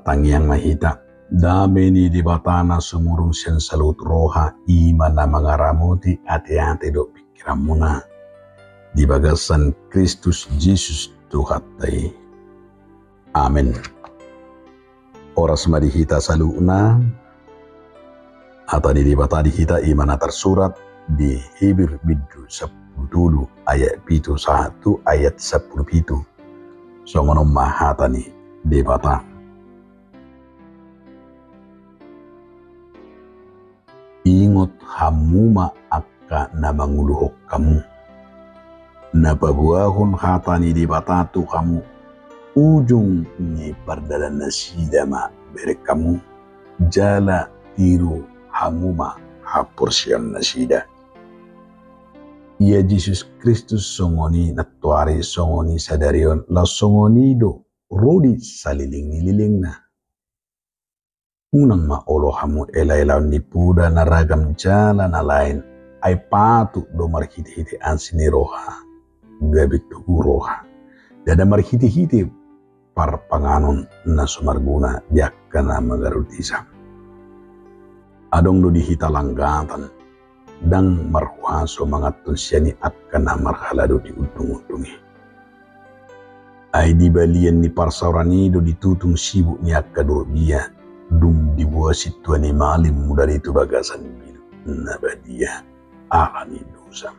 Tangiang mahita, dami ni di batana sumurung siyan salut roha, iman na mangaramuti ati-ati do pikiran muna. Di bagasan Kristus Jesus Tuhatay. Amen. Oras madihita saluna, atau di bata dihita iman tersurat di Hebrew Bidru 10 ayat 1 ayat 10. Songonom mahatani di bata. Ingot hamuma akka na manguluhok kamu. Napabuahon hatani di bata tu kamu. Ujung ni pardalan nasida ma berek kamu. Jala tiru hamuma hapursian nasida. Ia Jesus Kristus songoni natuari songoni sadarion la songoni do rodi saliling na. Unang maolo hamu ela-elaw ni puda na ragam jala na lain ay patu do marhiti-hiti ansi ni roha gabit tugu roha. Dada marhiti-hiti par panganon na sumarguna diakka na magarutisa. Adong do dihita langgatan dang marhuaso mangatun siya ni akka na marhalado di untung-untungi. Ay di balian ni parsauranido ditutung sibuk ni akka dia dum dibuah situa ni malim muda itu bagasan bilu nabadia alani dosa.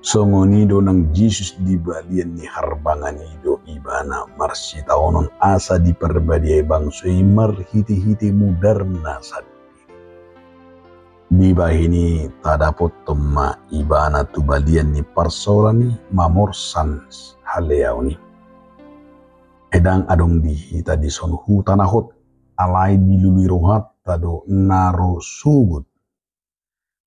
Songonido nang Jesus di balian ni harbanganido ibana marsitaonon asa di perbadiai bangsoi marhiti-hiti mudarna sad. Di bahini tadapot temma ibana tu balian ni parsorani mamorsan haleau ni. Edang adong dihita di son hutanahot alai dilului rohat tado naro sugut.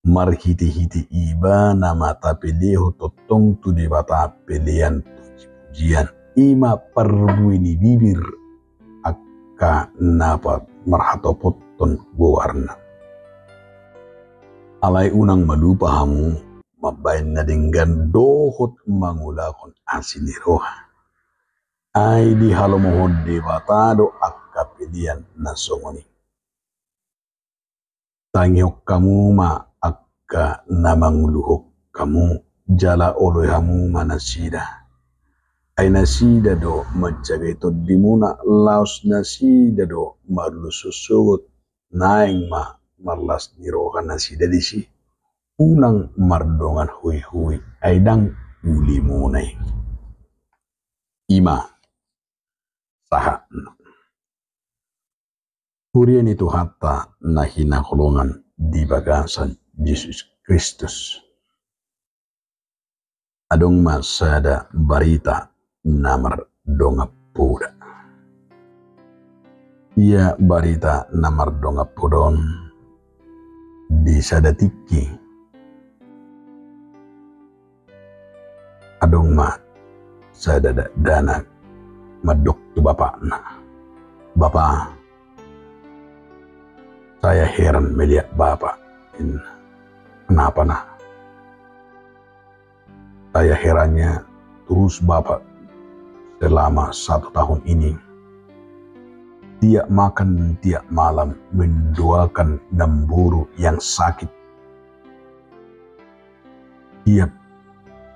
Marhiti-hiti ibana mata peleho totong tu di bata pelean puji-pujian. Ima perbuini bibir akka napat marhatopoton gowarna. Alai unang malupa hamu, mabain na dinggan dohot mangulakon asini roha. Ay di halomohon de batado akka pilihan na songoni. Tangyok kamu ma akka na manguluhok kamu, jala oloy hamu manasida. Ay nasida do majagay to dimuna laos nasida do marlususugot naing ma marlas ni roha nasida disi unang mardongan hui-hui ay dang uli munay. Ima saha Hurian itu hatta na hinakulungan di bagasan Jesus Kristus. Adong masada barita namar dongapuda. Ia barita namar dongapudon di sadatiki adong ma sadada dana madok tu bapak na. Bapak, saya heran melihat bapak. Kenapa na? Saya herannya terus bapak selama 1 tahun ini tiap makan dan tiap malam mendoakan Namburu yang sakit. Tiap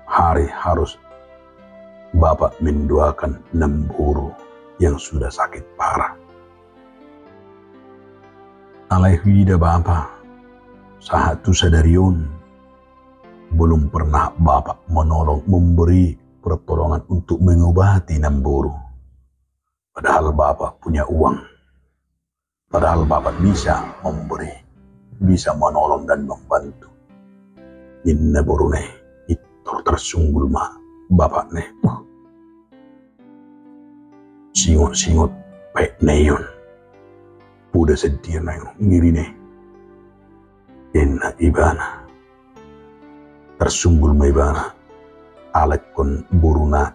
hari harus bapak mendoakan Namburu yang sudah sakit parah. Alai hida bapak saat tu sadarion belum pernah bapak menolong memberi pertolongan untuk mengobati Namburu. Padahal bapak punya uang. Padahal bapak bisa memberi, bisa menolong dan membantu. Inna borune itu tersunggul mah bapak ne. Singot-singot baik neon. Puda sedir na yung ngiri ne. Inna ibana. Tersunggul mah ibana. Alat kon buruna.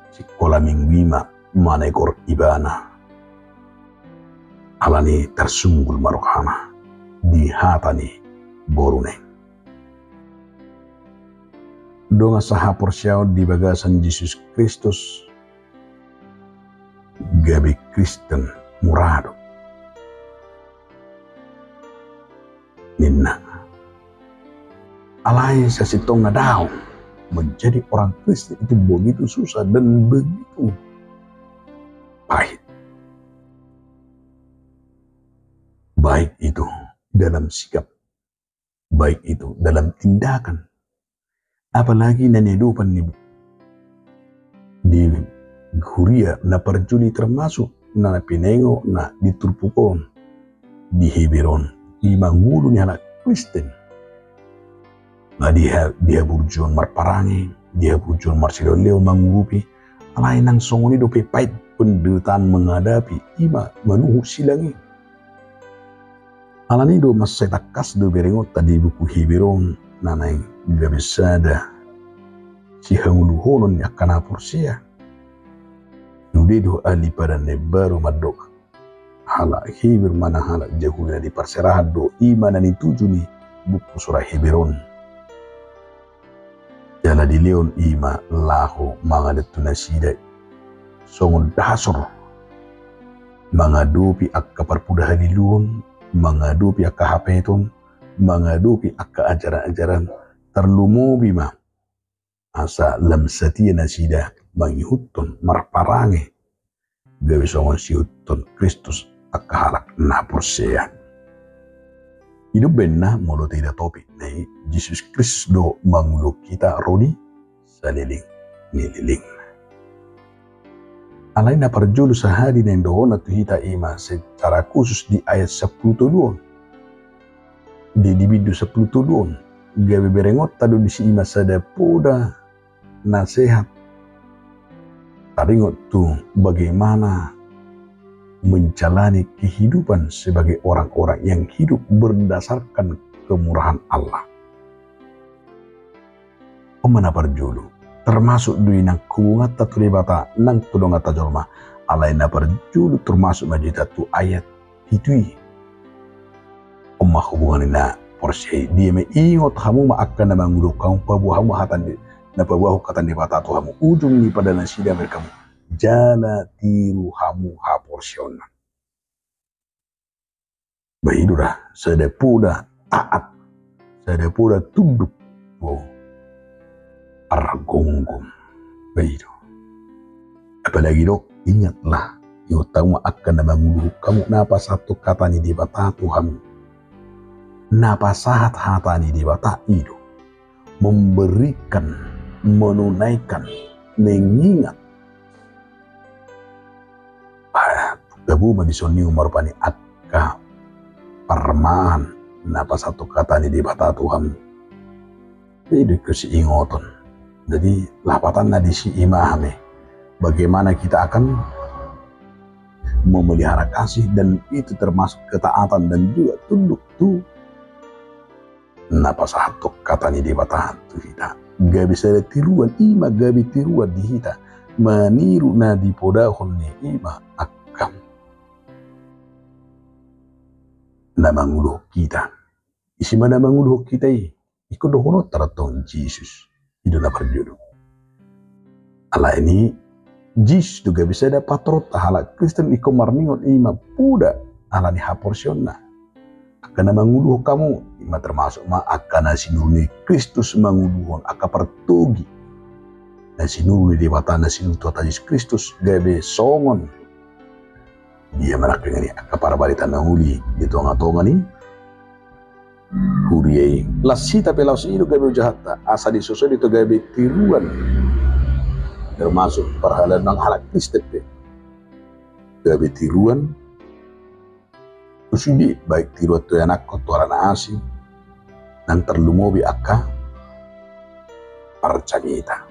Sikola mingwima. Manekor ibana alani tersunggul marokhana di hatani borune. Donga saha porsyao di bagasan Jesus Kristus gabe Kristen murado ninna alai sasitong na daw menjadi orang Kristen itu begitu susah dan begitu pahit. Baik itu dalam sikap, baik itu dalam tindakan, apalagi na kehidupan di Huria na perjuli termasuk na pinengo na ditulpukon di Hebron di mangulu ni anak Kristen. Nah dia burjuan marparangi, dia burjuan marsiloleo mangurupi, alai nang songoni do pepait penderitaan menghadapi ima manuhu silangi. Alani do mas setakas do berengot tadi buku Hebron nanai gabe sada si hanguluhonon yakana porsia. Nude do ali pada nebaru madok hala Hebron mana hala jahula di perserahan do iman dan tuju ni buku surah Hebron. Jala di leon ima lahu mangadat tunasida songon dasor mengadupi akka perpudahan luon, mengadupi akka hapeton, mengadupi akka ajaran-ajaran terlumu bima asa lam setia nasida mangihutun marparange gawe songon siutun Kristus akka halak na porsean. Hidup benna molo tidak topik nai Yesus Kristus do mangulu kita rodi saliling nililing. Alai na perjulu sehari neng dohona tuhita ima secara khusus di ayat 10 tuduon. Di bidu 10 tuduon. Gawe berengot tadu di si ima sada poda nasihat. Taringot tu bagaimana menjalani kehidupan sebagai orang-orang yang hidup berdasarkan kemurahan Allah. Omana perjulu termasuk duina kuungata tulibata nang tulongata jolma alaina perjulu termasuk majita tu ayat hitui omma hubunganina porsi dia me ingot hamu ma akan mangulu kaum pabuah hamu hatan na pabuah katan di bata tu hamu ujung ni pada nasida mereka jala tiru hamu ha porsion bahidura sedepuda taat sedepuda tunduk argonggong begitu. Apalagi dok, ingatlah yang tahu akan menguluh kamu napa satu kata ni di bata Tuhan, napa sahat hata ni di bata itu memberikan, menunaikan, mengingat. Gabu madisoni umar pani akka parmaan napa satu kata ni di bata Tuhan. Itu kesiingotan. Jadi lapatan na di si imahame bagaimana kita akan memelihara kasih dan itu termasuk ketaatan dan juga tunduk tu napa satu kata ni di batahan tu kita gak bisa tiruan ima gabi tiruan di kita meniru na di podahon ni ima akam na manguluh kita isi mana manguluh kita ikut dohono taratong Yesus itu na perjulu. Ala ini jis juga bisa ada patrot hala Kristen iko marningot ima puda ala ni haporsionna. Akan manguluh kamu ima termasuk ma akan sinurni Kristus manguluhon aka pertugi. Na sinurni dewata na sinurni tuata Yesus Kristus gabe songon. Dia merakeng ini aka para barita nahuli di tonga-tonga ni Huriai lasita pelau itu gabe jahata asa disusun itu gabe tiruan termasuk perhalan nang halak Kristen gabe tiruan usudi baik tiruan tu anak kotoran asing dan terlumobi akka parcamita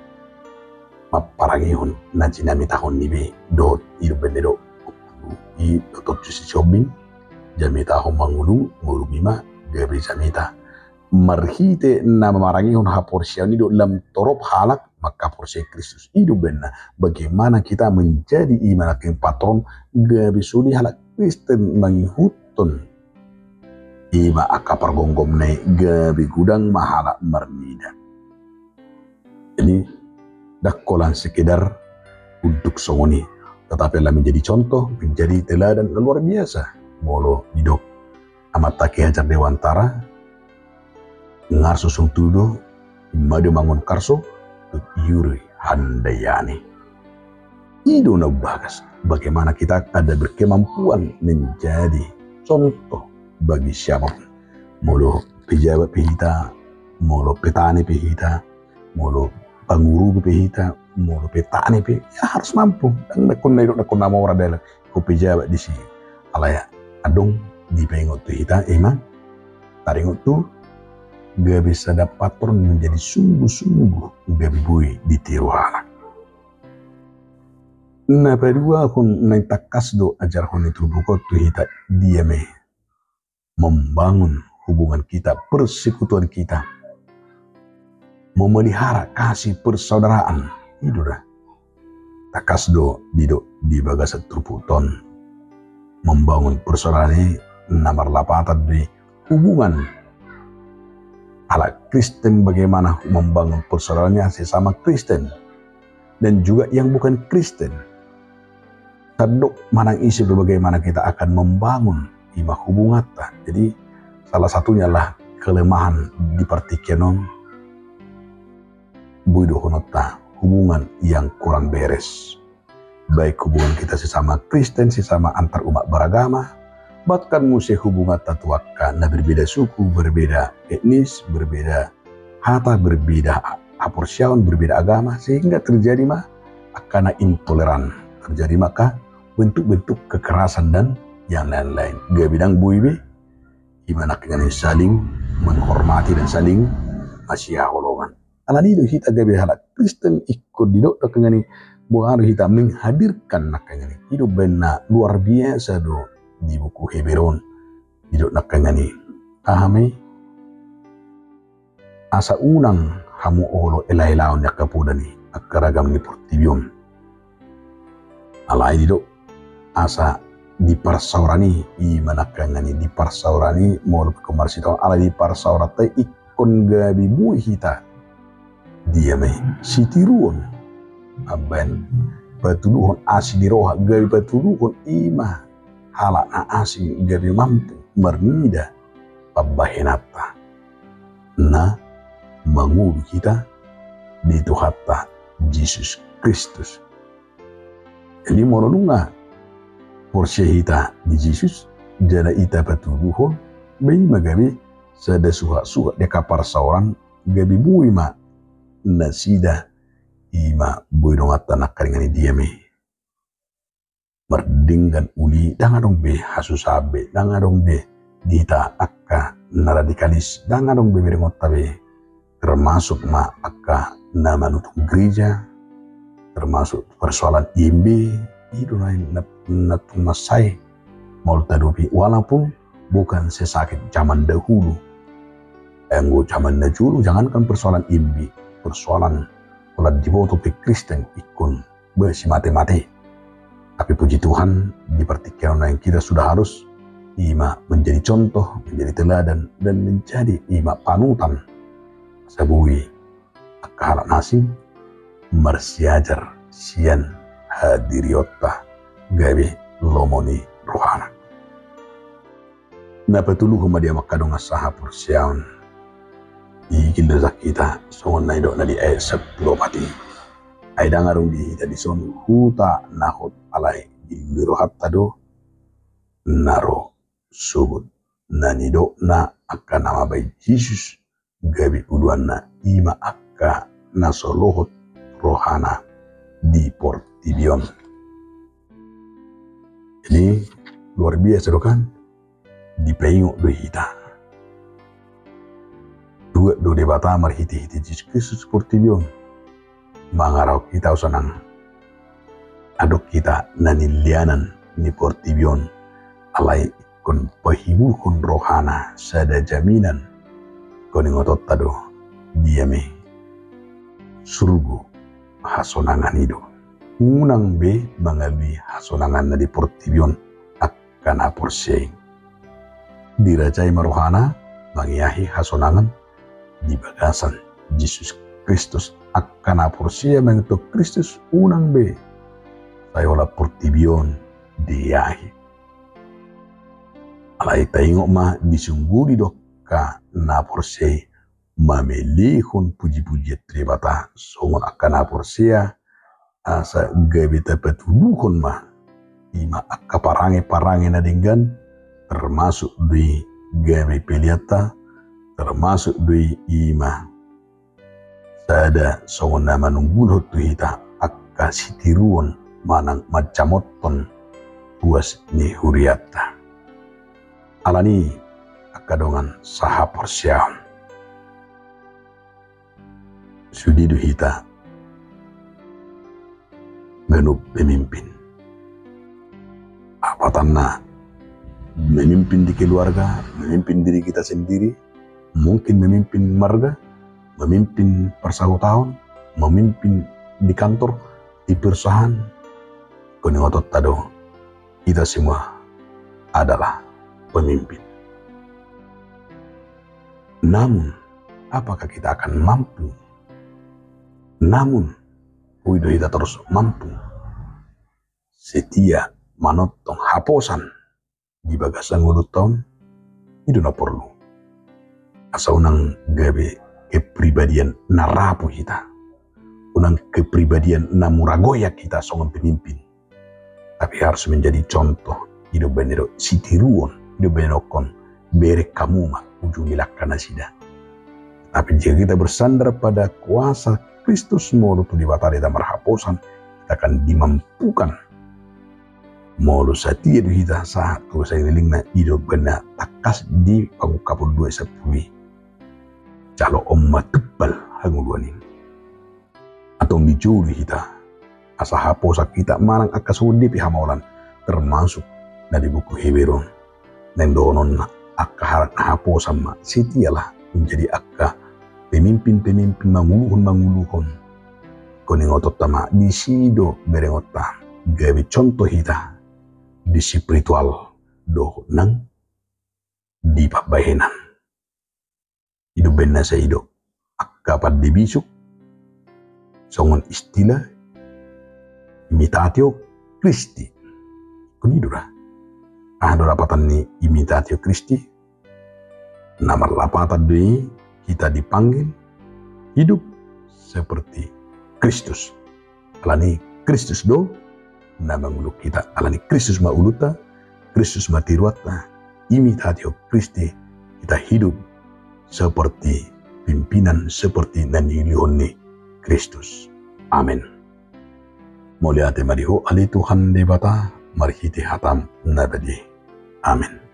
maparangihon na jinamita hon nibe do idu bendedo i tutup cuci shopping jamita hon mangulu ngulu bima gabe jamita marhite na marangihon ha porsian itu lam torop halak maka porsi Kristus hidup benar. Bagaimana kita menjadi iman aking patron gabe sudi halak Kristen mangihutun ima aka pergonggom ne gabe gudang mahala marnida. Ini dakolan sekedar untuk songoni tetapi lah menjadi contoh, menjadi teladan luar biasa. Molo hidup amat taki hajar dewantara, ngar susung tudo, madu mangun karso, tut yuri handayani. Itu na bagas, bagaimana kita ada berkemampuan menjadi contoh bagi siapapun. Molo pejabat pihita, molo petani pihita, molo panguru pihita, molo petani pihita, ya harus mampu. Dan nakon nama orang dalam ko pejabat di sini. Alaya adong di pengot pihita, emang taringot tu gak bisa dapat menjadi sungguh-sungguh gabi bui di tiru halak. Nah, kedua kun nang takas do ajar kon itu buku tu hita diame membangun hubungan kita, persekutuan kita, memelihara kasih persaudaraan. Itu dah takas do di bagasat truputon membangun persaudaraan nomor lapatan di hubungan ala Kristen, bagaimana membangun persaudaraannya sesama Kristen dan juga yang bukan Kristen. Taduk manang isi bagaimana kita akan membangun ima hubungan. Jadi salah satunya lah kelemahan di partikenon buido honota, hubungan yang kurang beres. Baik hubungan kita sesama Kristen, sesama antar umat beragama, bahkan musuh hubungan tatuakan, nah berbeda suku, berbeda etnis, berbeda hata, berbeda aporsiaun, berbeda agama, sehingga terjadi akan intoleran, terjadi maka bentuk-bentuk kekerasan dan yang lain-lain. Gak bidang buibe, gimana kena saling menghormati dan saling masih holongan. Alani itu kita gabe halak Kristen ikut didok kengani bukan kita menghadirkan nakanya hidup benar luar biasa do di buku Hebron didok nakanya ahame asa unang hamu olo elailaon yakapudani akaragam ni portibion alai didok asa di parsaurani i manakangani di parsaurani mol komarsito ala di parsaurate ikon gabi bui hita dia me sitiruon aben patuluhon asi di roha gabi patuluhon ima hala na asi gabi mampu mernida pabahenata na mangulu kita di Tuhata Yesus Kristus. Jadi moronunga porsi hita di Yesus jada ita patuluhon bayi magabi sada suha deka parsauran gabi bui ma nasida ima bui dongata nakaringani diame merdinggan uli dangadong be hasusabe dangadong be dita akka naradikalis dangadong be berengotabe termasuk ma akka nama nutung gereja termasuk persoalan imbe itu lain natumasai mau tadupi walaupun bukan sesakit zaman dahulu enggo zaman dahulu jangankan persoalan imbi persoalan kalau diboto ke Kristen ikun bersih mati-mati tapi puji Tuhan di pertikaian yang kita sudah harus ima menjadi contoh menjadi teladan dan menjadi ima panutan sabui akal nasing marsiajar sian hadiriota gabe lomoni rohana. Na patulu dia makadong asaha porsiaon. Ikil kita songon na idok na di ayat 10 pati. Ay dangarong di tadi son huta nahot alay ilbiro hatado naro subut na nido na akka nama bay Jesus gabi uduan na ima akka nasolohot rohana di Portibion. Ini luar biasa kan di pengok do hita dua do debata marhiti-hiti Yesus Kristus Portibion mangarau kita usanang adok kita nanilianan ni Portibion alai kon pahimu kon rohana sada jaminan kon ngotot tado diame surgu hasonangan itu unang be mangabi hasonangan na di Portibion akan aporseng dirajai marohana mangiahi hasonangan di bagasan Yesus Kristus akan aporsia mengetuk Kristus unang be sayola purtibion diyahi. Alai taingok ma disungguri doka na porsei mamelihun puji-puji tribata songon akan na porsea asa gabe tapatuduhon ma ima akka parange na dinggan termasuk di gabe peliata termasuk di ima sada songon nama nunggulho tuhita akka sitiruon manang macamoton puas ni huriata alani akadongan saha porsiaon sudi duhita genub pemimpin apatanna memimpin di keluarga, memimpin diri kita sendiri, mungkin memimpin marga, memimpin persautaan, memimpin di kantor, di perusahaan. Kuni otot tado, kita semua adalah pemimpin. Namun, apakah kita akan mampu? Namun, uido kita terus mampu setia manotong haposan di bagasang ulutom itu na perlu asa unang gabe kepribadian narapu kita unang kepribadian namuragoya kita songon pemimpin tapi harus menjadi contoh hidup benero sitiruon hidup benokon berek kamu mah ujung milakana sida tapi jika kita bersandar pada kuasa Kristus molu tu dibatari dan marhaposan kita akan dimampukan molu satia du hita saat tu saya lingna hidup bena takas di pangukapul 2 sepui calo omma tebal hanguluanin atau mijuri hita asa haposa kita marang akasudi pihamaulan termasuk dari buku Heberon nendonon akka haposa ma sitialah menjadi akka pemimpin-pemimpin manguluhon kuning otot tama disido berengota gawe contoh hita di spiritual do nang di pabahenan hidup benar sa hidup akapat di bisuk songon istilah imitatio Christi kunidura ada rapatan ni imitatio Christi nama lapatan di kita dipanggil hidup seperti Kristus alani Kristus do nama muluk kita alani Kristus ma uluta Kristus ma tiruata imitatio Christi kita hidup seperti pimpinan seperti nanilioni Kristus amin muliate mariho ali Tuhan debata marhiti hatam nabadi amin